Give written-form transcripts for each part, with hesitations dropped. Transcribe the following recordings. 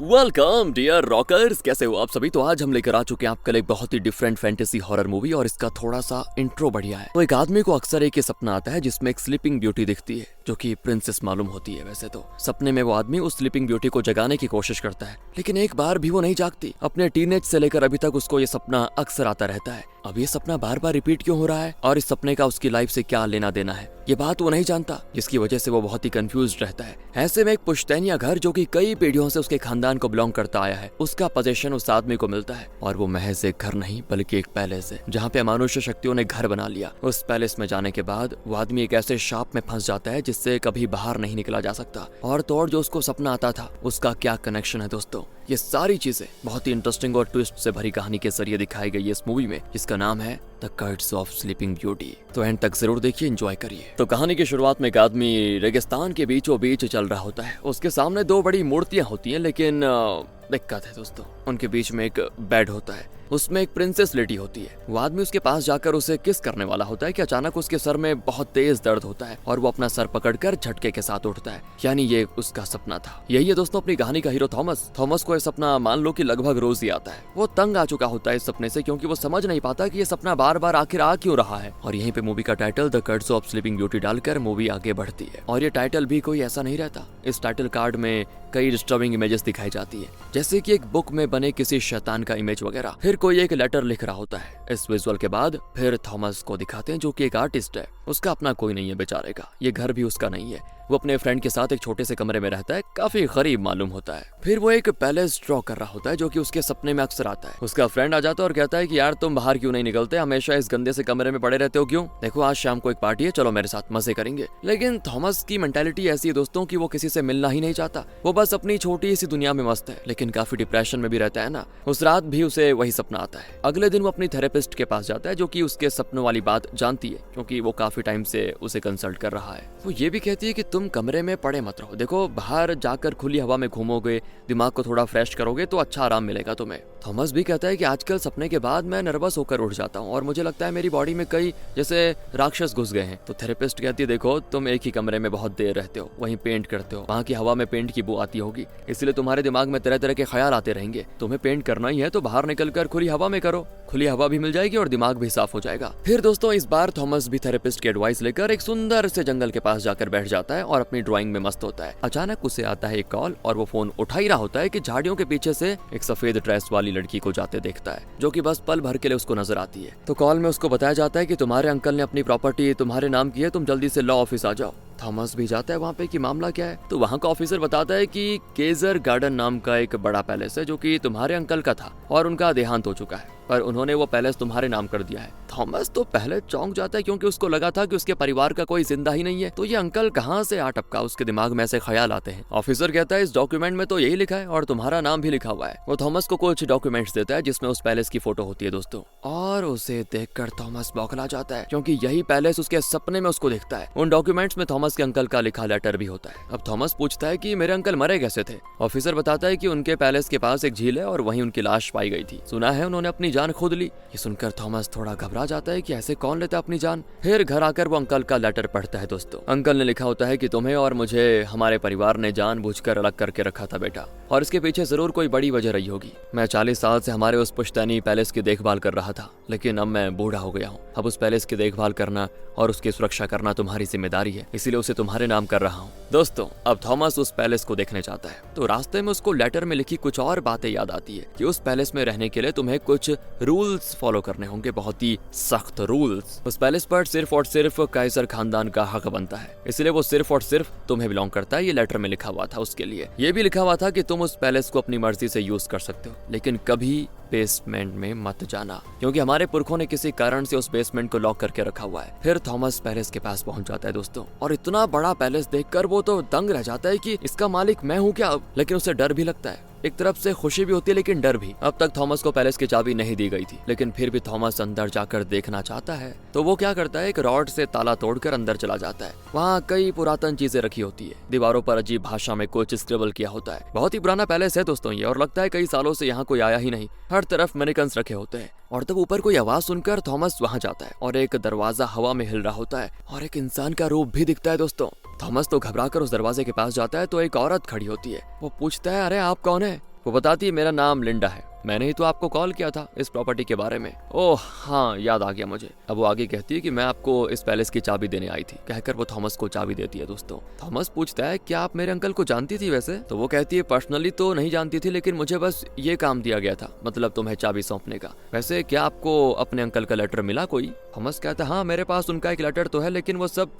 Welcome dear rockers, कैसे हो आप सभी। तो आज हम लेकर आ चुके हैं आपके लिए एक बहुत ही डिफरेंट फैंटेसी हॉरर मूवी और इसका थोड़ा सा इंट्रो बढ़िया है। तो एक आदमी को अक्सर एक ही सपना आता है जिसमें एक स्लीपिंग ब्यूटी दिखती है जो कि प्रिंसेस मालूम होती है। वैसे तो सपने में वो आदमी उस स्लीपिंग ब्यूटी को जगाने की कोशिश करता है, लेकिन एक बार भी वो नहीं जागती। अपने टीनेज से लेकर अभी तक उसको ये सपना अक्सर आता रहता है। अब ये सपना बार बार रिपीट क्यों हो रहा है और इस सपने का उसकी लाइफ से क्या लेना देना है, ये बात वो नहीं जानता, जिसकी वजह से वो बहुत ही कंफ्यूज्ड रहता है। ऐसे में एक पुश्तैनिया घर जो कि कई पीढ़ियों से उसके खानदान को बिलोंग करता आया है, उसका पोजीशन उस आदमी को मिलता है। और वो महज एक घर नहीं बल्कि एक पैलेस है जहाँ पे अमानुष्य शक्तियों ने घर बना लिया। उस पैलेस में जाने के बाद वो आदमी एक ऐसे शाप में फंस जाता है जिससे कभी बाहर नहीं निकला जा सकता। और तो और जो उसको सपना आता था उसका क्या कनेक्शन है दोस्तों, ये सारी चीजें बहुत ही इंटरेस्टिंग और ट्विस्ट से भरी कहानी के जरिए दिखाई गई है इस मूवी में, जिसका नाम है the curse of sleeping beauty. तो एंड तक जरूर देखिए, एंजॉय करिए। तो कहानी की शुरुआत में एक आदमी रेगिस्तान के बीचों बीच चल रहा होता है। उसके सामने दो बड़ी मूर्तियां होती हैं, लेकिन दिक्कत है दोस्तों, उनके बीच में एक बेड होता है, उसमें एक प्रिंसेस लेटी होती है। वो आदमी उसके पास जाकर उसे किस करने वाला होता है कि अचानक उसके सर में बहुत तेज दर्द होता है और वो अपना सर पकड़कर झटके के साथ उठता है। यानी ये उसका सपना था। यही है दोस्तों अपनी कहानी का हीरो थॉमस को यह सपना मान लो कि लगभग रोज ही आता है। वो तंग आ चुका होता है इस सपने से, क्योंकि वो समझ नहीं पाता कि ये सपना बार बार आखिर आ क्यों रहा है। और यहीं पे मूवी का title the curse of sleeping beauty डालकर मूवी आगे बढ़ती है। और ये टाइटल भी कोई ऐसा नहीं रहता, इस टाइटल कार्ड में कई डिस्टर्बिंग इमेजेस दिखाई जाती है, जैसे कि एक बुक में बने किसी शैतान का इमेज वगैरह। फिर कोई एक लेटर लिख रहा होता है। इस विजुअल के बाद फिर थॉमस को दिखाते हैं जो कि एक आर्टिस्ट है। उसका अपना कोई नहीं है बेचारे का, ये घर भी उसका नहीं है। वो अपने फ्रेंड के साथ एक छोटे से कमरे में रहता है, काफी गरीब मालूम होता है। फिर वो एक पैलेस ड्रॉ कर रहा होता है जो कि उसके सपने में अक्सर आता है। उसका फ्रेंड आ जाता है और कहता है कि यार तुम बाहर क्यों नहीं निकलते, हमेशा इस गंदे से कमरे में पड़े रहते हो क्यों? देखो आज शाम को एक पार्टी है, चलो मेरे साथ मजे करेंगे। लेकिन थॉमस की मेंटालिटी ऐसी है दोस्तों कि वो किसी से मिलना ही नहीं चाहता। वो बस अपनी छोटी सी दुनिया में मस्त है, लेकिन काफी डिप्रेशन में भी रहता है ना। उस रात भी उसे वही सपना आता है। अगले दिन वो अपनी थेरेपिस्ट के पास जाता है जो कि उसके सपनों वाली बात जानती है, क्योंकि वो काफी टाइम से उसे कंसल्ट कर रहा है। वो ये भी कहती है कि तुम कमरे में पड़े मत रहो, देखो बाहर जाकर खुली हवा में घूमोगे, दिमाग को थोड़ा फ्रेश करोगे तो अच्छा आराम मिलेगा तुम्हें। थॉमस भी कहता है कि आजकल सपने के बाद मैं नर्वस होकर उठ जाता हूँ और मुझे लगता है मेरी बॉडी में कई जैसे राक्षस घुस गए हैं। तो थेरेपिस्ट कहती है देखो तुम एक ही कमरे में बहुत देर रहते हो, वहीं पेंट करते हो, वहाँ की हवा में पेंट की बू आती होगी, इसलिए तुम्हारे दिमाग में तरह तरह के ख्याल आते रहेंगे। तुम्हें पेंट करना ही है तो बाहर निकलकर खुली हवा में करो, खुली हवा भी मिल जाएगी और दिमाग भी साफ हो जाएगा। फिर दोस्तों इस बार थॉमस भी थेरेपिस्ट की एडवाइस लेकर एक सुंदर से जंगल के पास जाकर बैठ जाता है और अपनी ड्राइंग में मस्त होता है। अचानक उसे आता है एक कॉल और वो फोन उठा ही रहा होता है कि झाड़ियों के पीछे से एक सफेद ड्रेस वाली लड़की को जाते देखता है, जो कि बस पल भर के लिए उसको नजर आती है। तो कॉल में उसको बताया जाता है कि तुम्हारे अंकल ने अपनी प्रॉपर्टी तुम्हारे नाम की है, तुम जल्दी से लॉ ऑफिस आ जाओ। थॉमस भी जाता है वहाँ पे कि मामला क्या है। तो वहाँ का ऑफिसर बताता है कि केजर गार्डन नाम का एक बड़ा पैलेस है जो कि तुम्हारे अंकल का था और उनका देहांत हो चुका है, पर उन्होंने वो पैलेस तुम्हारे नाम कर दिया है। थॉमस तो पहले चौंक जाता है क्योंकि उसको लगा था कि उसके परिवार का कोई जिंदा ही नहीं है, तो ये अंकल कहाँ से आ टपका, उसके दिमाग में ऐसे ख्याल आते हैं। ऑफिसर कहता है इस डॉक्यूमेंट में तो यही लिखा है और तुम्हारा नाम भी लिखा हुआ है। वो थॉमस को कुछ डॉक्यूमेंट्स देता है जिसमें उस पैलेस की फोटो होती है दोस्तों, और उसे देखकर थॉमस बौखला जाता है क्योंकि यही पैलेस उसके सपने में उसको दिखता है। उन डॉक्यूमेंट्स में थॉमस के अंकल का लिखा लेटर भी होता है। अब थॉमस पूछता है कि मेरे अंकल मरे कैसे थे? ऑफिसर बताता है कि उनके पैलेस के पास एक झील है और वहीं उनकी लाश पाई गई थी, सुना है उन्होंने अपनी जान खुद ली। ये सुनकर थॉमस थोड़ा घबरा जाता है कि ऐसे कौन लेता अपनी जान। फिर घर आकर वो अंकल का लेटर पढ़ता है दोस्तों। अंकल ने लिखा होता है कि तुम्हें और मुझे हमारे परिवार ने जानबूझकर अलग करके रखा था बेटा, और इसके पीछे जरूर कोई बड़ी वजह रही होगी। मैं 40 साल से हमारे उस पुश्तैनी पैलेस की देखभाल कर रहा था, लेकिन अब मैं बूढ़ा हो गया हूँ। अब उस पैलेस की देखभाल करना और उसकी सुरक्षा करना तुम्हारी जिम्मेदारी है, इसीलिए उसे तुम्हारे नाम कर रहा हूँ। दोस्तों अब थॉमस उस पैलेस को देखने जाता है, तो रास्ते में उसको लेटर में लिखी कुछ और बातें याद आती है कि उस पैलेस में रहने के लिए तुम्हें कुछ रूल्स फॉलो करने होंगे, बहुत ही सख्त रूल्स। उस पैलेस पर सिर्फ और सिर्फ काइजर खानदान का हक बनता है, इसलिए वो सिर्फ और सिर्फ तुम्हें बिलोंग करता है। ये लेटर में लिखा हुआ था उसके लिए। ये भी लिखा हुआ था कि तुम उस पैलेस को अपनी मर्जी से यूज कर सकते हो, लेकिन कभी बेसमेंट में मत जाना, क्योंकि हमारे पुरखों ने किसी कारण से उस बेसमेंट को लॉक करके रखा हुआ है। फिर थॉमस पैलेस के पास पहुंच जाता है दोस्तों, और इतना बड़ा पैलेस देखकर वो तो दंग रह जाता है कि इसका मालिक मैं हूँ क्या। लेकिन उसे डर भी लगता है, एक तरफ से खुशी भी होती है लेकिन डर भी। अब तक थॉमस को पैलेस की चाबी नहीं दी गई थी, लेकिन फिर भी थॉमस अंदर जाकर देखना चाहता है। तो वो क्या करता है, एक रॉड से ताला तोड़कर अंदर चला जाता है। वहाँ कई पुरातन चीजें रखी होती है, दीवारों पर अजीब भाषा में कुछ स्क्रिबल किया होता है। बहुत ही पुराना पैलेस है दोस्तों ये, और लगता है कई सालों से यहाँ कोई आया ही नहीं। हर तरफ मैनिकन्स रखे होते हैं। और तब ऊपर कोई आवाज सुनकर थॉमस वहाँ जाता है और एक दरवाजा हवा में हिल रहा होता है और एक इंसान का रूप भी दिखता है दोस्तों। थॉमस तो घबराकर उस दरवाजे के पास जाता है तो एक औरत खड़ी होती है। वो पूछता है, अरे आप कौन है? वो बताती है मेरा नाम लिंडा है, मैंने ही तो आपको कॉल किया था इस प्रॉपर्टी के बारे में। ओह हाँ, याद आ गया मुझे। अब वो आगे कहती है कि मैं आपको इस पैलेस की चाबी देने आई थी, कहकर वो थॉमस को चाबी देती है दोस्तों। थॉमस पूछता है क्या आप मेरे अंकल को जानती थी वैसे? तो वो कहती है पर्सनली तो नहीं जानती थी, लेकिन मुझे बस ये काम दिया गया था, मतलब तुम्हें चाबी सौंपने का। वैसे क्या आपको अपने अंकल का लेटर मिला कोई? थॉमस कहता है हाँ मेरे पास उनका एक लेटर तो है, लेकिन वो सब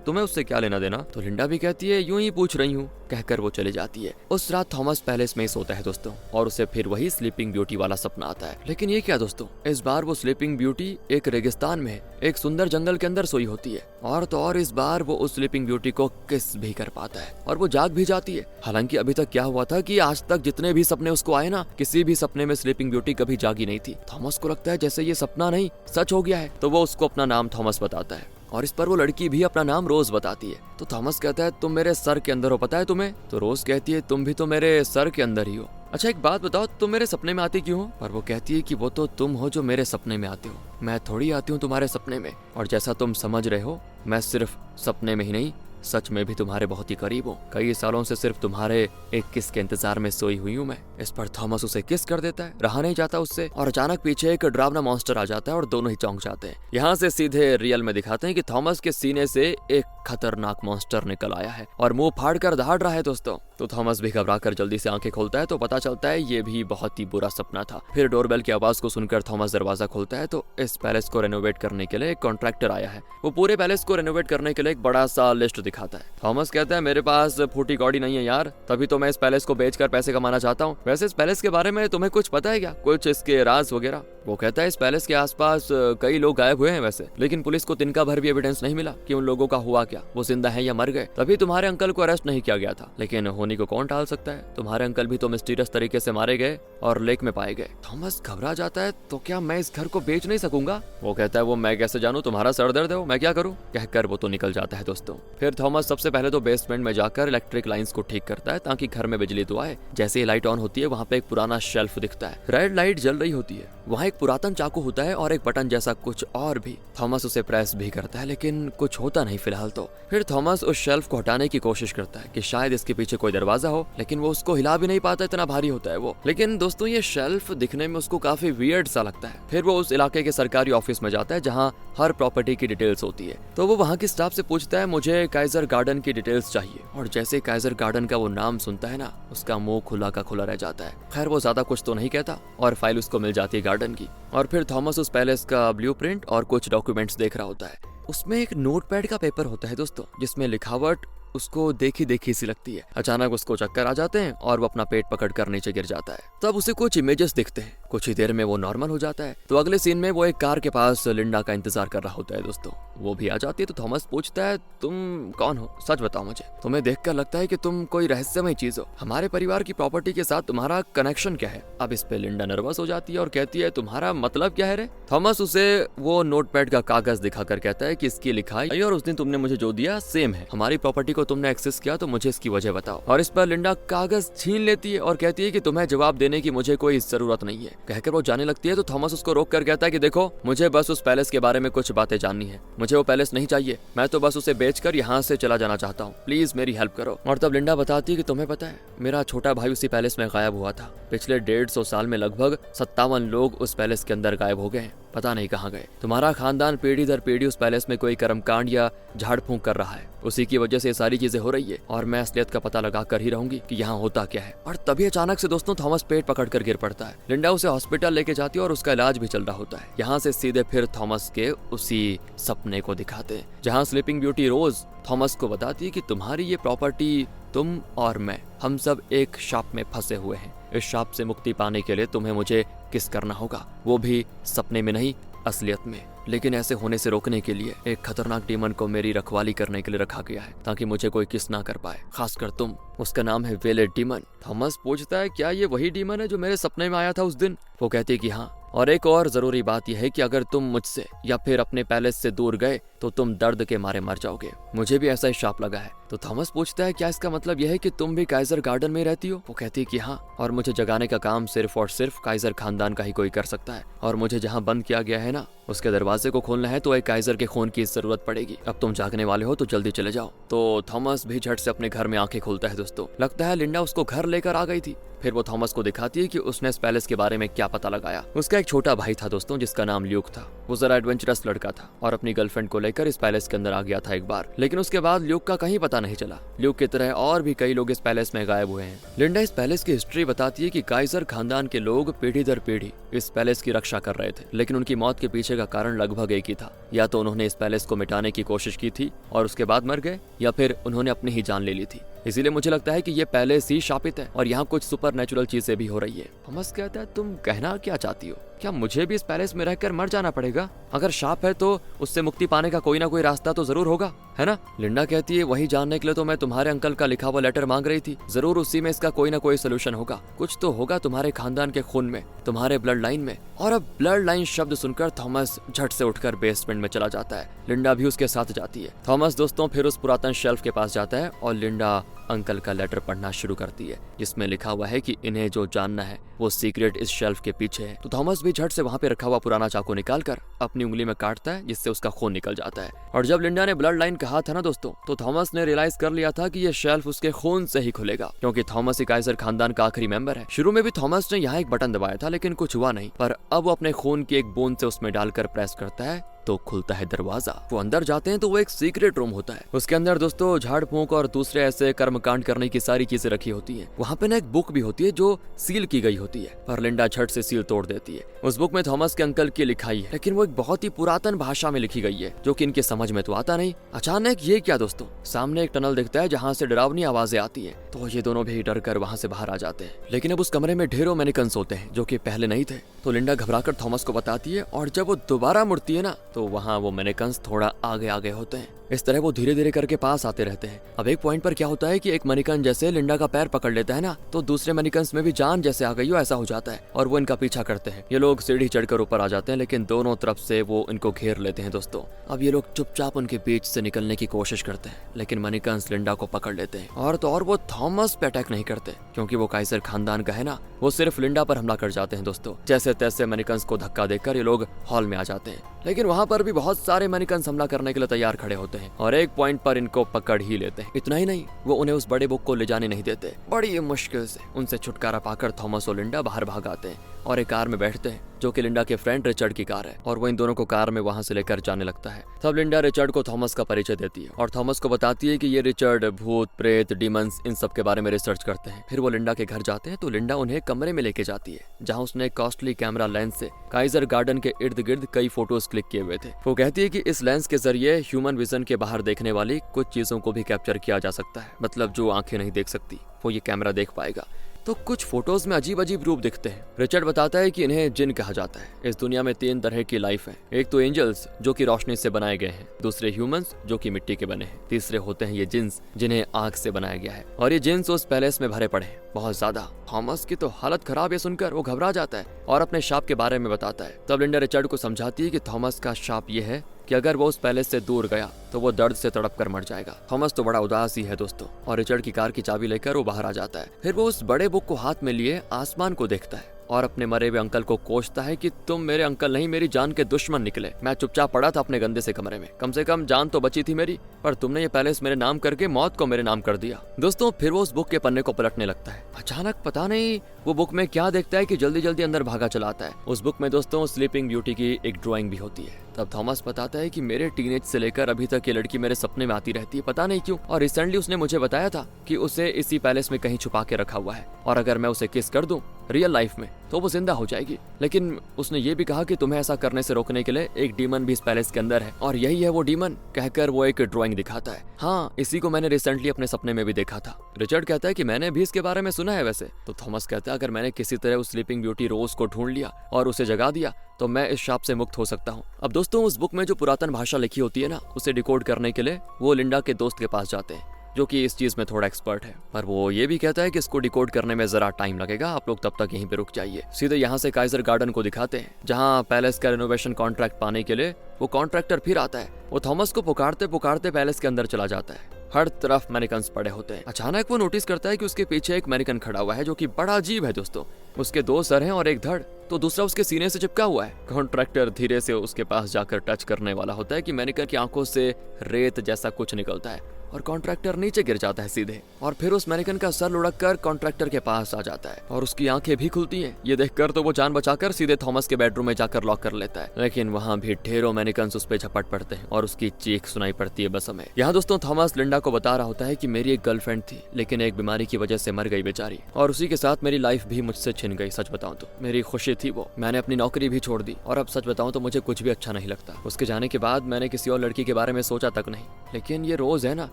तुम्हें उससे क्या लेना देना? तो लिंडा भी कहती है यूं ही पूछ रही हूँ, कहकर वो चली जाती है। उस रात थॉमस पैलेस में ही सोता है दोस्तों, और उसे फिर वही स्लीपिंग ब्यूटी वाला सपना आता है। लेकिन ये क्या दोस्तों, इस बार वो स्लीपिंग ब्यूटी एक रेगिस्तान में एक सुंदर जंगल के अंदर सोई होती है, और तो और इस बार वो उस स्लीपिंग ब्यूटी को किस भी कर पाता है और वो जाग भी जाती है। हालांकि अभी तक क्या हुआ था कि आज तक जितने भी सपने उसको आए ना, किसी भी सपने में स्लीपिंग ब्यूटी कभी जागी नहीं थी। थॉमस को लगता है जैसे ये सपना नहीं सच हो गया है, तो वो उसको अपना नाम थॉमस बताता है, और इस पर वो लड़की भी अपना नाम रोज बताती है। तो थॉमस कहता है तुम मेरे सर के अंदर हो, पता है तुम्हें? तो रोज कहती है तुम भी तो मेरे सर के अंदर ही हो। अच्छा एक बात बताओ, तुम मेरे सपने में आती क्यों हो? और वो कहती है कि वो तो तुम हो जो मेरे सपने में आते हो, मैं थोड़ी आती हूँ तुम्हारे सपने में। और जैसा तुम समझ रहे हो, मैं सिर्फ सपने में ही नहीं, सच में भी तुम्हारे बहुत ही करीब हूँ। कई सालों से सिर्फ तुम्हारे एक किस के इंतजार में सोई हुई हूँ मैं। इस पर थॉमस उसे किस कर देता है, रहा नहीं जाता उससे, और अचानक पीछे एक डरावना मॉन्स्टर आ जाता है और दोनों ही चौंक जाते हैं। यहाँ से सीधे रियल में दिखाते हैं कि थॉमस के सीने से एक खतरनाक मॉन्स्टर निकल आया है और मुंह फाड़ कर दहाड़ रहा है दोस्तों। तो थॉमस भी घबरा कर जल्दी से आंखें खोलता है, तो पता चलता है ये भी बहुत ही बुरा सपना था। फिर डोरबेल की आवाज को सुनकर थॉमस दरवाजा खोलता है, तो इस पैलेस को रेनोवेट करने के लिए एक कॉन्ट्रैक्टर आया है। वो पूरे पैलेस को रेनोवेट करने के लिए एक बड़ा सा लिस्ट दिखाता है। थॉमस कहता है मेरे पास फूटी कौड़ी नहीं है यार, तभी तो मैं इस पैलेस को बेचकर पैसे कमाना चाहता हूँ। वैसे इस पैलेस के बारे में तुम्हें कुछ पता है क्या, कुछ इसके राज वगैरह? वो कहता है इस पैलेस के आसपास कई लोग गायब हुए हैं वैसे, लेकिन पुलिस को तिनका भर भी एविडेंस नहीं मिला कि उन लोगों का हुआ क्या, वो जिंदा है या मर गए। तभी तुम्हारे अंकल को अरेस्ट नहीं किया गया था, लेकिन होनी को कौन टाल सकता है, तुम्हारे अंकल भी तो मिस्टीरियस तरीके से मारे गए और लेक में पाए गए। थॉमस घबरा जाता है, तो क्या मैं इस घर को बेच नहीं सकूंगा? वो कहता है वो मैं कैसे जानूं, तुम्हारा सर दर्द है, मैं क्या करूं? कहकर वो तो निकल जाता है दोस्तों। फिर थॉमस सबसे पहले तो बेसमेंट में जाकर इलेक्ट्रिक लाइंस को ठीक करता है ताकि घर में बिजली तो आए। जैसे ही लाइट ऑन होती है, वहाँ पे एक पुराना शेल्फ दिखता है, रेड लाइट जल रही होती है, वहाँ एक पुरातन चाकू होता है और एक बटन जैसा कुछ और भी। थॉमस उसे प्रेस भी करता है, लेकिन कुछ होता नहीं फिलहाल तो। फिर थॉमस उस शेल्फ को हटाने की कोशिश करता है कि शायद इसके पीछे कोई दरवाजा हो, लेकिन वो उसको हिला भी नहीं पाता, इतना भारी होता है वो। लेकिन दोस्तों ये शेल्फ दिखने में उसको काफी वियर्ड सा लगता है। फिर वो उस इलाके के सरकारी ऑफिस में जाता है जहाँ हर प्रॉपर्टी की डिटेल्स होती है। तो वो वहाँ की स्टाफ से पूछता है मुझे काइजर गार्डन की डिटेल्स चाहिए, और जैसे काइजर गार्डन का वो नाम सुनता है ना, उसका मुंह खुला का खुला रह जाता है। खैर वो ज्यादा कुछ तो नहीं कहता और फाइल उसको मिल जाती है गार्डन की। और फिर थॉमस उस पैलेस का ब्लूप्रिंट और कुछ डॉक्यूमेंट्स देख रहा होता है। उसमें एक नोटपैड का पेपर होता है दोस्तों, जिसमें लिखावट उसको देखी देखी सी लगती है। अचानक उसको चक्कर आ जाते हैं और वो अपना पेट पकड़कर नीचे गिर जाता है। तब उसे कुछ इमेजेस दिखते हैं, कुछ ही देर में वो नॉर्मल हो जाता है। तो अगले सीन में वो एक कार के पास लिंडा का इंतजार कर रहा होता है दोस्तों। वो भी आ जाती है। तो थॉमस पूछता है तुम कौन हो, सच बताओ मुझे, तुम्हें देखकर लगता है कि तुम कोई रहस्यमय चीज हो, हमारे परिवार की प्रॉपर्टी के साथ तुम्हारा कनेक्शन क्या है? अब इस पे लिंडा नर्वस हो जाती है और कहती है तुम्हारा मतलब क्या है रे? थॉमस उसे वो नोटपैड का कागज दिखाकर कहता है कि इसकी लिखाई और उस दिन तुमने मुझे जो दिया सेम है, हमारी प्रॉपर्टी को तुमने एक्सेस किया तो मुझे इसकी वजह बताओ। और इस पर लिंडा कागज छीन लेती है और कहती है कि तुम्हें जवाब देने की मुझे कोई जरूरत नहीं है। कहकर वो जाने लगती है। तो थॉमस उसको रोक कर कहता है कि देखो मुझे बस उस पैलेस के बारे में कुछ बातें जाननी है, मुझे वो पैलेस नहीं चाहिए, मैं तो बस उसे बेचकर यहाँ से चला जाना चाहता हूँ, प्लीज मेरी हेल्प करो। और तब लिंडा बताती है कि तुम्हें पता है मेरा छोटा भाई उसी पैलेस में गायब हुआ था, पिछले 150 साल में लगभग 57 लोग उस पैलेस के अंदर गायब हो गए, पता नहीं कहाँ गए। तुम्हारा खानदान पीढ़ी दर पीढ़ी उस पैलेस में कोई कर्मकांड या झाड़ फूंक कर रहा है, उसी की वजह से ये सारी चीजें हो रही है और मैं असलियत का पता लगा कर ही रहूंगी कि यहाँ होता क्या है। और तभी अचानक से दोस्तों थॉमस पेट पकड़ कर गिर पड़ता है। लिंडा उसे हॉस्पिटल लेके जाती है और उसका इलाज भी चल रहा होता है। यहाँ से सीधे फिर थॉमस के उसी सपने को दिखाते हैं जहाँ स्लीपिंग ब्यूटी रोज थॉमस को बताती है कि तुम्हारी ये प्रॉपर्टी, तुम और मैं, हम सब एक शाप में फंसे हुए हैं। इस शाप से मुक्ति पाने के लिए तुम्हें मुझे किस करना होगा, वो भी सपने में नहीं असलियत में। लेकिन ऐसे होने से रोकने के लिए एक खतरनाक डीमन को मेरी रखवाली करने के लिए रखा गया है ताकि मुझे कोई किस ना कर पाए, खासकर तुम। उसका नाम है वेलेट डीमन। थॉमस पूछता है क्या ये वही डीमन है जो मेरे सपने में आया था उस दिन? वो कहती है कि हाँ, और एक और जरूरी बात यह है कि अगर तुम मुझसे या फिर अपने पैलेस से दूर गए तो तुम दर्द के मारे मर जाओगे, मुझे भी ऐसा ही शाप लगा है। तो थॉमस पूछता है क्या इसका मतलब यह है कि तुम भी काइजर गार्डन में रहती हो? वो कहती है कि हाँ, और मुझे जगाने का काम सिर्फ और सिर्फ काइजर खानदान का ही कोई कर सकता है, और मुझे जहाँ बंद किया गया है ना, उसके दरवाजे को खोलना है तो एक काइजर के खून की जरूरत पड़ेगी। अब तुम जागने वाले हो तो जल्दी चले जाओ। तो थॉमस भी झट से अपने घर में आंखें खोलता है दोस्तों। लगता है लिंडा उसको घर लेकर आ गई थी। फिर वो थॉमस को दिखाती है कि उसने इस पैलेस के बारे में क्या पता लगाया। उसका एक छोटा भाई था दोस्तों, जिसका नाम ल्यूक था। वो जरा एडवेंचरस लड़का था और अपनी गर्लफ्रेंड को लेकर इस पैलेस के अंदर आ गया था एक बार, लेकिन उसके बाद ल्यूक का कहीं पता नहीं चला। ल्यूक की तरह और भी कई लोग इस पैलेस में गायब हुए हैं। लिंडा इस पैलेस की हिस्ट्री बताती है कि काइजर खानदान के लोग पीढ़ी दर पीढ़ी इस पैलेस की रक्षा कर रहे थे, लेकिन उनकी मौत के पीछे का कारण लगभग एक ही था। या तो उन्होंने इस पैलेस को मिटाने की कोशिश की थी और उसके बाद मर गए, या फिर उन्होंने अपनी ही जान ले ली थी। इसीलिए मुझे लगता है कि ये पैलेस ही शापित है और यहाँ कुछ सुपर नेचुरल चीजें भी हो रही है। थॉमस कहता है, तुम कहना क्या चाहती हो? क्या मुझे भी इस पैलेस में रहकर मर जाना पड़ेगा? अगर शाप है तो उससे मुक्ति पाने का कोई ना कोई रास्ता तो जरूर होगा, है ना? लिंडा कहती है, वही जानने के लिए तो मैं तुम्हारे अंकल का लिखा हुआ लेटर मांग रही थी। जरूर उसी में इसका कोई ना कोई सोल्यूशन होगा। कुछ तो होगा तुम्हारे खानदान के खून में, तुम्हारे ब्लड लाइन में। और अब ब्लड लाइन शब्द सुनकर थॉमस झट से उठकर बेसमेंट में चला जाता है। लिंडा भी उसके साथ जाती है। थॉमस दोस्तों फिर उस पुरातन शेल्फ के पास जाता है और लिंडा अंकल का लेटर पढ़ना शुरू करती है, जिसमें लिखा हुआ है कि इन्हें जो जानना है वो सीक्रेट इस शेल्फ के पीछे है। तो थॉमस भी झट से वहाँ पे रखा हुआ पुराना चाकू निकालकर अपनी उंगली में काटता है, जिससे उसका खून निकल जाता है। और जब लिंडा ने ब्लड लाइन कहा था ना दोस्तों, तो थॉमस ने रियलाइज कर लिया था कि ये शेल्फ उसके खून से ही खुलेगा, क्योंकि थॉमस ही काइजर खानदान का आखिरी मेंबर है। शुरू में भी थॉमस ने यहाँ एक बटन दबाया था, लेकिन कुछ हुआ नहीं, पर अब वो अपने खून की एक बूंद से उसमें डालकर प्रेस करता है तो खुलता है दरवाजा। वो अंदर जाते हैं तो वो एक सीक्रेट रूम होता है। उसके अंदर दोस्तों झाड़ फूंक और दूसरे ऐसे कर्मकांड करने की सारी चीजें रखी होती हैं। वहाँ पे ना एक बुक भी होती है जो सील की गई होती है, पर लिंडा झट से सील तोड़ देती है। उस बुक में थॉमस के अंकल की लिखाई है, लेकिन वो एक बहुत ही पुरातन भाषा में लिखी गई है, जो कि इनके समझ में तो आता नहीं। अचानक ये क्या दोस्तों, सामने एक टनल दिखता है जहाँ से डरावनी आवाजें आती है। तो ये दोनों भी डर कर वहाँ से बाहर आ जाते हैं, लेकिन अब उस कमरे में ढेरों मैनिकन्स होते हैं जो कि पहले नहीं थे। तो लिंडा घबराकर थॉमस को बताती है, और जब वो दोबारा मुड़ती है ना, तो वहाँ वो मैनिकन्स थोड़ा आगे आगे होते हैं। इस तरह वो धीरे धीरे करके पास आते रहते हैं। अब एक पॉइंट पर क्या होता है कि एक मैनिकन जैसे लिंडा का पैर पकड़ लेता है ना, तो दूसरे मैनिकन्स में भी जान जैसे आ गई हो ऐसा हो जाता है, और वो इनका पीछा करते हैं। ये लोग सीढ़ी चढ़कर ऊपर आ जाते हैं, लेकिन दोनों तरफ से वो इनको घेर लेते हैं दोस्तों। अब ये लोग चुपचाप उनके बीच से निकलने की कोशिश करते हैं, लेकिन मैनिकन्स लिंडा को पकड़ लेते हैं। और तो और वो थॉमस पे अटैक नहीं करते, क्योंकि वो काइजर खानदान का है ना। वो सिर्फ लिंडा पर हमला कर जाते हैं दोस्तों। जैसे तैसे मैनिकन्स को धक्का देकर ये लोग हॉल में आ जाते हैं, लेकिन वहाँ पर भी बहुत सारे मैनिकन्स हमला करने के लिए तैयार खड़े होते हैं, और एक पॉइंट पर इनको पकड़ ही लेते हैं। इतना ही नहीं, वो उन्हें उस बड़े बुक को ले जाने नहीं देते। बड़ी मुश्किल से उनसे छुटकारा पाकर थॉमस और लिंडा बाहर भाग आते हैं और एक कार में बैठते हैं, जो कि लिंडा के फ्रेंड रिचर्ड की कार है, और वो इन दोनों को कार में वहां से लेकर जाने लगता है। तब लिंडा रिचर्ड को थॉमस का परिचय देती है और थॉमस को बताती है कि ये रिचर्ड भूत प्रेत डीमंस इन सब के बारे में रिसर्च करते हैं। फिर वो लिंडा के घर जाते हैं, तो लिंडा उन्हें कमरे में लेके जाती है, जहाँ उसने कॉस्टली कैमरा लेंस से काइजर गार्डन के इर्द गिर्द कई फोटोज क्लिक किए हुए थे। वो कहती है कि इस लेंस के जरिए ह्यूमन विजन के बाहर देखने वाली कुछ चीजों को भी कैप्चर किया जा सकता है, मतलब जो आंखें नहीं देख सकती वो ये कैमरा देख पाएगा। तो कुछ फोटोज में अजीब अजीब रूप दिखते हैं। रिचर्ड बताता है कि इन्हें जिन कहा जाता है। इस दुनिया में 3 तरह की लाइफ है। एक तो एंजल्स जो कि रोशनी से बनाए गए हैं, दूसरे ह्यूमंस जो कि मिट्टी के बने हैं, तीसरे होते हैं ये जिन्स जिन्हें आग से बनाया गया है। और ये जिन्स उस पैलेस में भरे पड़े हैं बहुत ज्यादा। थॉमस की तो हालत खराब है सुनकर, वो घबरा जाता है और अपने शाप के बारे में बताता है। तब लिंडा रिचर्ड को समझाती है कि थॉमस का शाप ये है कि अगर वो उस पैलेस से दूर गया तो वो दर्द से तड़प कर मर जाएगा। थॉमस तो बड़ा उदास ही है दोस्तों, और रिचर्ड की कार की चाबी लेकर वो बाहर आ जाता है। फिर वो उस बड़े बुक को हाथ में लिए आसमान को देखता है और अपने मरे हुए अंकल को कोसता है कि तुम मेरे अंकल नहीं, मेरी जान के दुश्मन निकले। मैं चुपचाप पड़ा था अपने गंदे से कमरे में, कम से कम जान तो बची थी मेरी, पर तुमने ये पैलेस मेरे नाम करके मौत को मेरे नाम कर दिया। दोस्तों फिर वो उस बुक के पन्ने को पलटने लगता है। अचानक पता नहीं वो बुक में क्या देखता है कि जल्दी जल्दी अंदर भागा चला आता है। उस बुक में दोस्तों स्लीपिंग ब्यूटी की एक ड्राइंग भी होती है। तब थॉमस बताता है कि मेरे टीनेज से लेकर अभी तक ये लड़की मेरे सपने में आती रहती है, पता नहीं क्यों, और रिसेंटली उसने मुझे बताया था कि उसे इसी पैलेस में कहीं छुपा के रखा हुआ है, और अगर मैं उसे किस कर दूं रियल लाइफ में तो वो जिंदा हो जाएगी। लेकिन उसने ये भी कहा कि तुम्हें ऐसा करने से रोकने के लिए एक डीमन भी इस पैलेस के अंदर है, और यही है वो डीमन, कहकर वो एक ड्राइंग दिखाता है। हाँ, इसी को मैंने रिसेंटली अपने सपने में भी देखा था। रिचर्ड कहता है कि मैंने भी इसके बारे में सुना है वैसे। तो थॉमस कहता है अगर मैंने किसी तरह उस स्लीपिंग ब्यूटी रोज को ढूंढ लिया और उसे जगा दिया तो मैं इस शाप से मुक्त हो सकता हूँ। अब दोस्तों उस बुक में जो पुरातन भाषा लिखी होती है ना, उसे डिकोड करने के लिए वो लिंडा के दोस्त के पास जाते हैं, जो कि इस चीज में थोड़ा एक्सपर्ट है, पर वो ये भी कहता है कि इसको डिकोड करने में जरा टाइम लगेगा, आप लोग तब तक यहीं पे रुक जाइए। सीधे यहाँ से काइजर गार्डन को दिखाते हैं, जहाँ पैलेस का रेनोवेशन कॉन्ट्रैक्ट पाने के लिए वो कॉन्ट्रैक्टर फिर आता है। वो थॉमस को पुकारते पुकारते पैलेस के अंदर चला जाता है। हर तरफ मैनिकन्स पड़े होते हैं। अचानक वो नोटिस करता है कि उसके पीछे एक मैनिकन खड़ा हुआ है, जो कि बड़ा अजीब है दोस्तों। उसके 2 सर हैं और एक धड़, तो दूसरा उसके सीने से चिपका हुआ है। कॉन्ट्रैक्टर धीरे से उसके पास जाकर टच करने वाला होता है कि मैनिकन की आंखों से रेत जैसा कुछ निकलता है और कॉन्ट्रैक्टर नीचे गिर जाता है सीधे, और फिर उस मैनिकन का सर लुढ़क कर कॉन्ट्रैक्टर के पास आ जाता है और उसकी आंखें भी खुलती हैं। ये देखकर तो वो जान बचाकर सीधे थॉमस के बेडरूम में जाकर लॉक कर लेता है, लेकिन वहाँ भी ढेरों मैनिकन्स उस पे झपट पड़ते हैं और उसकी चीख सुनाई पड़ती है बस हमें। यहाँ दोस्तों थॉमस लिंडा को बता रहा होता है कि मेरी एक गर्लफ्रेंड थी, लेकिन एक बीमारी की वजह से मर गई बेचारी, और उसी के साथ मेरी लाइफ भी मुझसे छिन गई। सच बताऊं तो मेरी खुशी थी वो, मैंने अपनी नौकरी भी छोड़ दी, और अब सच बताऊं तो मुझे कुछ भी अच्छा नहीं लगता। उसके जाने के बाद मैंने किसी और लड़की के बारे में सोचा तक नहीं, लेकिन ये रोज है ना,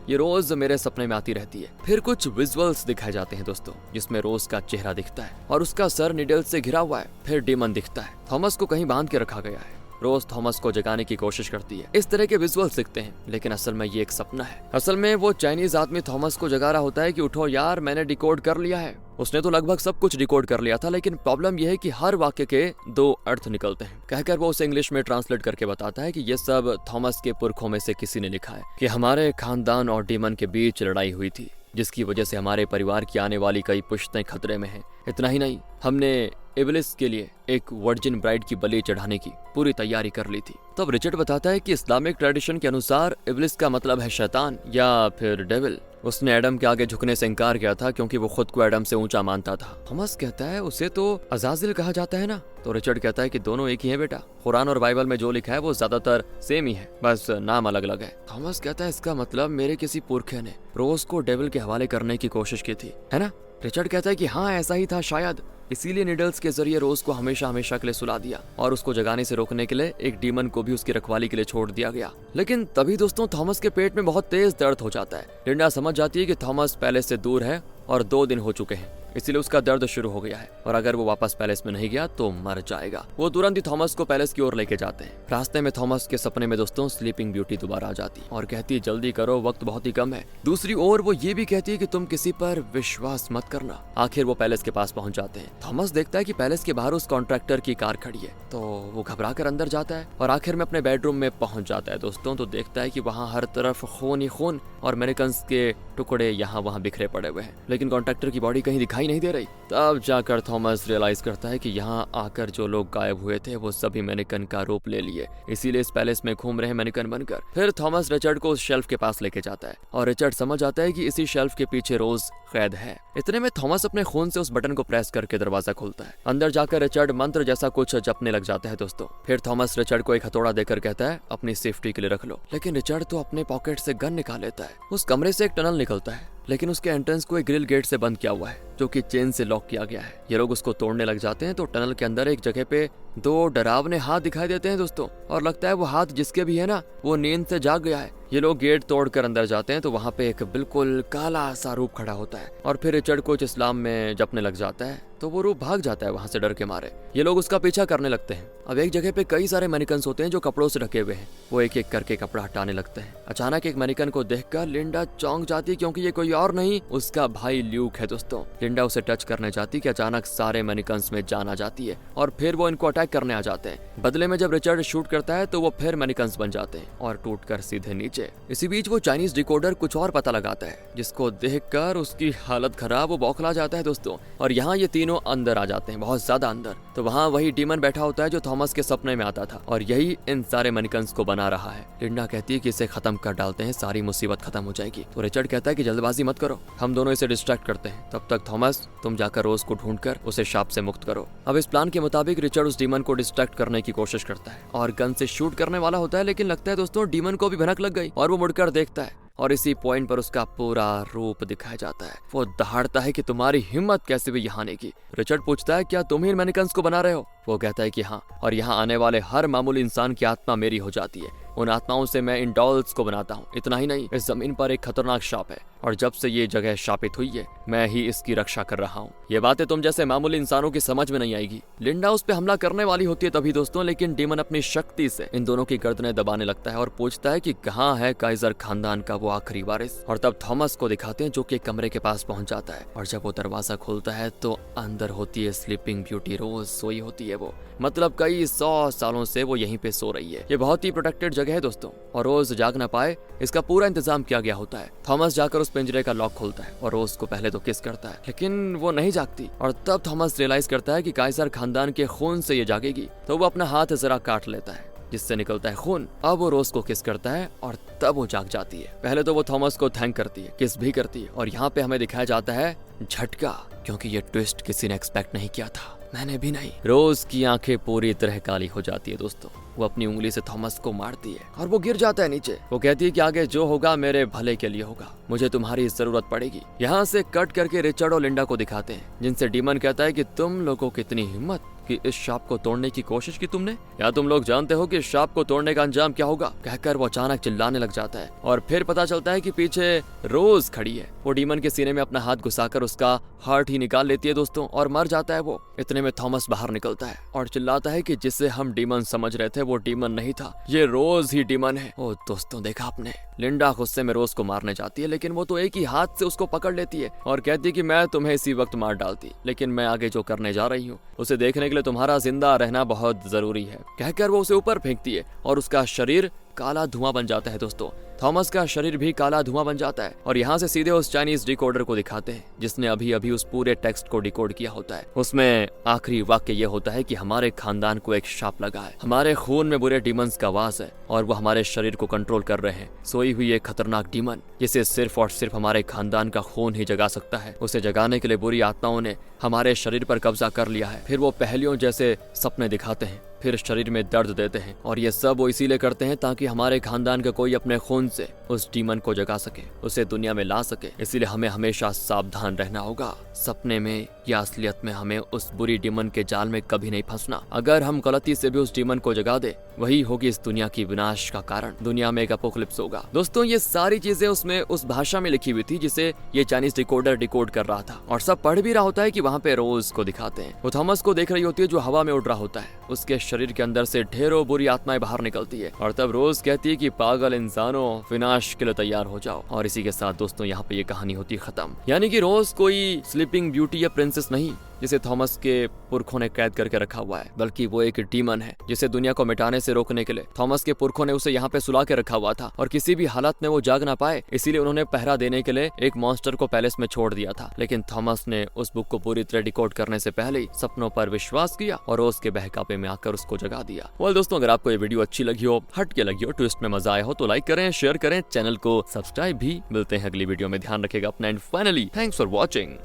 ये रोज मेरे सपने में आती रहती है। फिर कुछ विजुअल्स दिखाए जाते हैं दोस्तों, जिसमें रोज का चेहरा दिखता है और उसका सर निडल से घिरा हुआ है। फिर डीमन दिखता है, थॉमस को कहीं बांध के रखा गया है। रोज थॉमस को जगाने की कोशिश करती है। इस तरह के विजुअल्स दिखते हैं, लेकिन असल में ये एक सपना है। असल में वो चाइनीज आदमी थॉमस को जगा रहा होता है कि उठो यार, मैंने डिकोड कर लिया है। उसने तो लगभग सब कुछ डिकोड कर लिया था, लेकिन प्रॉब्लम यह है कि हर वाक्य के दो अर्थ निकलते हैं। कहकर वो उसे इंग्लिश में ट्रांसलेट करके बताता है कि ये सब थॉमस के पुरखों में से किसी ने लिखा है कि हमारे खानदान और डीमन के बीच लड़ाई हुई थी, जिसकी वजह से हमारे परिवार की आने वाली कई पुश्तें खतरे में हैं। इतना ही नहीं, हमने इब्लिस के लिए एक वर्जिन ब्राइड की बलि चढ़ाने की पूरी तैयारी कर ली थी। तब रिचर्ड बताता है कि इस्लामिक ट्रेडिशन के अनुसार इब्लिस का मतलब है शैतान या फिर डेविल। उसने एडम के आगे झुकने से इनकार किया था क्योंकि वो खुद को एडम से ऊंचा मानता था। थॉमस कहता है उसे तो अजाजिल कहा जाता है ना, तो रिचर्ड कहता है कि दोनों एक ही है बेटा, कुरान और बाइबल में जो लिखा है वो ज्यादातर सेम ही है, बस नाम अलग अलग है। थॉमस कहता है इसका मतलब मेरे किसी पुरखे ने रोज को डेविल के हवाले करने की कोशिश की थी, है ना? रिचर्ड कहता है कि हाँ ऐसा ही था शायद, इसीलिए निडल्स के जरिए रोज को हमेशा हमेशा के लिए सुला दिया और उसको जगाने से रोकने के लिए एक डीमन को भी उसकी रखवाली के लिए छोड़ दिया गया। लेकिन तभी दोस्तों थॉमस के पेट में बहुत तेज दर्द हो जाता है। लिंडा समझ जाती है कि थॉमस पैलेस से दूर है और 2 दिन हो चुके हैं, इसीलिए उसका दर्द शुरू हो गया है और अगर वो वापस पैलेस में नहीं गया तो मर जाएगा। वो तुरंत ही थॉमस को पैलेस की ओर लेके जाते हैं। रास्ते में थॉमस के सपने में दोस्तों स्लीपिंग ब्यूटी दोबारा आ जाती और कहती है जल्दी करो, वक्त बहुत ही कम है। दूसरी ओर वो ये भी कहती है कि तुम किसी पर विश्वास मत करना। आखिर वो पैलेस के पास पहुंच जाते हैं। थॉमस देखता है कि पैलेस के बाहर उस कॉन्ट्रैक्टर की कार खड़ी है, तो वो घबरा कर अंदर जाता है और आखिर में अपने बेडरूम में पहुंच जाता है दोस्तों। तो देखता है कि वहाँ हर तरफ खून ही खून और अमेरिकन्स के टुकड़े यहाँ वहाँ बिखरे पड़े हुए हैं, लेकिन कॉन्ट्रैक्टर की बॉडी कहीं दिखाई नहीं दे रही। तब जाकर थॉमस रियलाइज करता है कि यहाँ आकर जो लोग गायब हुए थे वो सभी मैनिकन का रूप ले लिए, इसीलिए इस पैलेस में घूम रहे मैनिकन बनकर। फिर थॉमस रिचर्ड को उस शेल्फ के पास लेके जाता है और रिचर्ड समझ आता है कि इसी शेल्फ के पीछे रोज कैद है। इतने में थॉमस अपने खून से उस बटन को प्रेस करके दरवाजा खोलता है। अंदर जाकर रिचर्ड मंत्र जैसा कुछ जपने लग जाता है दोस्तों। फिर थॉमस रिचर्ड को एक हथौड़ा देकर कहता है अपनी सेफ्टी के लिए रख लो, लेकिन रिचर्ड तो अपने पॉकेट से गन निकाल लेता है। उस कमरे से एक टनल निकलता है, लेकिन उसके एंट्रेंस को एक ग्रिल गेट से बंद किया हुआ है जो कि चेन से लॉक किया गया है। ये लोग उसको तोड़ने लग जाते हैं तो टनल के अंदर एक जगह पे 2 डरावने हाथ दिखाई देते हैं दोस्तों, और लगता है वो हाथ जिसके भी है ना वो नींद से जाग गया है। ये लोग गेट तोड़कर अंदर जाते हैं तो वहाँ पे एक बिल्कुल काला सा रूप खड़ा होता है और फिर रिचर्ड कुछ इस्लाम में जपने लग जाता है तो वो रूप भाग जाता है वहाँ से डर के मारे। ये लोग उसका पीछा करने लगते हैं। अब एक जगह पे कई सारे मैनिकन्स होते हैं जो कपड़ों से ढके हुए हैं। वो एक एक करके कपड़ा हटाने लगते हैं। अचानक एक मैनिकन को देखकर लिंडा चौंक जाती है क्योंकि ये कोई और नहीं उसका भाई ल्यूक है दोस्तों। लिंडा उसे टच करने जाती कि अचानक सारे मैनिकन्स में जान आ जाती है और फिर वो इनको अटैक करने आ जाते हैं। बदले में जब रिचर्ड शूट करता है तो वो फिर मैनिकन्स बन जाते हैं और टूटकर सीधे नीचे। इसी बीच वो चाइनीज डिकोडर कुछ और पता लगाता है जिसको देखकर उसकी हालत खराब, वो बौखला जाता है दोस्तों। और यहाँ ये तीनों अंदर आ जाते हैं, बहुत ज्यादा अंदर। तो वहाँ वही डीमन बैठा होता है जो थॉमस के सपने में आता था और यही इन सारे मैनिकन्स को बना रहा है। लिंडा कहती है कि इसे खत्म कर डालते हैं, सारी मुसीबत खत्म हो जाएगी। तो रिचर्ड कहता है कि जल्दबाजी मत करो, हम दोनों इसे डिस्ट्रैक्ट करते हैं। तब तक थॉमस तुम जाकर रोज को ढूंढकर उसे शाप से मुक्त करो। अब इस प्लान के मुताबिक रिचर्ड उस डीमन को डिस्ट्रैक्ट करने की कोशिश करता है और गन से शूट करने वाला होता है, लेकिन लगता है दोस्तों डीमन को भी भनक लग गई और वो मुड़कर देखता है और इसी पॉइंट पर उसका पूरा रूप दिखाया जाता है। वो दहाड़ता है कि तुम्हारी हिम्मत कैसे भी यहाँ आने की। रिचर्ड पूछता है क्या तुम ही मैनिकन्स को बना रहे हो? वो कहता है कि हाँ, और यहाँ आने वाले हर मामूली इंसान की आत्मा मेरी हो जाती है। उन आत्माओं से मैं इन डॉल्स को बनाता हूँ। इतना ही नहीं, इस जमीन पर एक खतरनाक शाप है और जब से ये जगह शापित हुई है मैं ही इसकी रक्षा कर रहा हूँ। ये बातें तुम जैसे मामूली इंसानों की समझ में नहीं आएगी। लिंडा उस पे हमला करने वाली होती है तभी दोस्तों, लेकिन डीमन अपनी शक्ति से इन दोनों की गर्दनें दबाने लगता है और पूछता है कि कहाँ है काइजर खानदान का वो आखिरी वारिस। और तब थॉमस को दिखाते हैं जो कि कमरे के पास पहुंच जाता है और जब वो दरवाजा खोलता है तो अंदर होती है स्लीपिंग ब्यूटी। रोज सोई होती है वो, मतलब कई 100 सालों से वो यहीं पे सो रही है। ये बहुत ही प्रोटेक्टेड जगह है दोस्तों और रोज जाग ना पाए इसका पूरा इंतजाम किया गया होता है। थॉमस जाकर उस पिंजरे का लॉक खोलता है और रोज को पहले तो किस करता है, लेकिन वो नहीं जागती। और तब थॉमस रियलाइज करता है कि काइजर खानदान के खून से ये जागेगी, तो वो अपना हाथ जरा काट लेता है। जिससे निकलता है खून। अब वो रोज को किस करता है और तब वो जाग जाती है। पहले तो वो थॉमस को थैंक करती है, किस भी करती है, और यहाँ पे हमें दिखाया जाता है झटका, क्योंकि ये ट्विस्ट किसी ने एक्सपेक्ट नहीं किया था, मैंने भी नहीं। रोज की आंखें पूरी तरह काली हो जाती है दोस्तों। वो अपनी उंगली से थॉमस को मारती है और वो गिर जाता है नीचे। वो कहती है कि आगे जो होगा मेरे भले के लिए होगा, मुझे तुम्हारी जरूरत पड़ेगी। यहाँ से कट करके रिचर्ड और लिंडा को दिखाते हैं, जिनसे डीमन कहता है कि तुम लोगों की इतनी हिम्मत कि इस शाप को तोड़ने की कोशिश की तुमने, या तुम लोग जानते हो कि इस शाप को तोड़ने का अंजाम क्या होगा। कहकर वो अचानक चिल्लाने लग जाता है और फिर पता चलता है कि पीछे रोज खड़ी है। वो डीमन के सीने में अपना हाथ घुसाकर उसका हार्ट ही निकाल लेती है दोस्तों, और मर जाता है वो। इतने में थॉमस बाहर निकलता है और चिल्लाता है कि जिसे हम डीमन समझ रहे थे वो डीमन नहीं था, ये रोज ही डीमन है। ओ दोस्तों, देखा आपने, लिंडा गुस्से में रोज को मारने जाती है, लेकिन वो तो एक ही हाथ से उसको पकड़ लेती है और कहती है कि मैं तुम्हें इसी वक्त मार डालती, लेकिन मैं आगे जो करने जा रही हूँ उसे देखने के लिए तुम्हारा जिंदा रहना बहुत जरूरी है। कहकर वो उसे ऊपर फेंकती है और उसका शरीर काला धुआं बन जाता है दोस्तों। थॉमस का शरीर भी काला धुआं बन जाता है और यहाँ से सीधे उस चाइनीज डिकोडर को दिखाते हैं, जिसने अभी अभी उस पूरे टेक्स्ट को डिकोड किया होता है। उसमें आखिरी वाक्य ये होता है कि हमारे खानदान को एक शाप लगा है, हमारे खून में बुरे डीमंस का वास है और वो हमारे शरीर को कंट्रोल कर रहे हैं। सोई हुई एक खतरनाक डीमन जिसे सिर्फ और सिर्फ हमारे खानदान का खून ही जगा सकता है। उसे जगाने के लिए बुरी आत्माओं ने हमारे शरीर पर कब्जा कर लिया है। फिर वो पहेलियों जैसे सपने दिखाते हैं, फिर शरीर में दर्द देते हैं, और ये सब वो इसीलिए करते हैं ताकि हमारे खानदान का कोई अपने खून से उस डीमन को जगा सके, उसे दुनिया में ला सके। इसीलिए हमें हमेशा सावधान रहना होगा। सपने में या असलियत में हमें उस बुरी डीमन के जाल में कभी नहीं फंसना। अगर हम गलती से भी उस डीमन को जगा दे, वही होगी इस दुनिया की विनाश का कारण। दुनिया में एक अपोकलिप्स होगा। दोस्तों, ये सारी चीजें उसमें उस भाषा में लिखी हुई थी जिसे ये चाइनीज डिकोडर डिकोड कर रहा था, और सब पढ़ भी रहा होता है कि वहाँ पे रोज को दिखाते हैं। वो थॉमस को देख रही होती है जो हवा में उड़ रहा होता है। उसके शरीर के अंदर से ढेरों बुरी आत्माएं बाहर निकलती है, और तब रोज कहती है कि पागल इंसानों, विनाश के लिए तैयार हो जाओ। और इसी के साथ दोस्तों यहाँ पे ये कहानी होती है खत्म। यानी कि रोज कोई स्लीपिंग ब्यूटी या प्रिंसेस नहीं जिसे थॉमस के पुरखों ने कैद करके रखा हुआ है, बल्कि वो एक डीमन है जिसे दुनिया को मिटाने से रोकने के लिए थॉमस के पुरखों ने उसे यहाँ पे सुला के रखा हुआ था, और किसी भी हालत में वो जाग ना पाए, इसीलिए उन्होंने पहरा देने के लिए एक मॉन्स्टर को पैलेस में छोड़ दिया था। लेकिन थॉमस ने उस बुक को पूरी तरह डिकोड करने से पहले ही सपनों पर विश्वास किया और रोज के बहकावे में आकर उसको जगा दिया। वेल दोस्तों, अगर आपको ये वीडियो अच्छी लगी हो, हट के लगी हो, ट्विस्ट में मजा आया हो, तो लाइक करें, शेयर करें, चैनल को सब्सक्राइब भी। मिलते हैं अगली वीडियो में, ध्यान रखेगा अपना, and finally thanks for watching.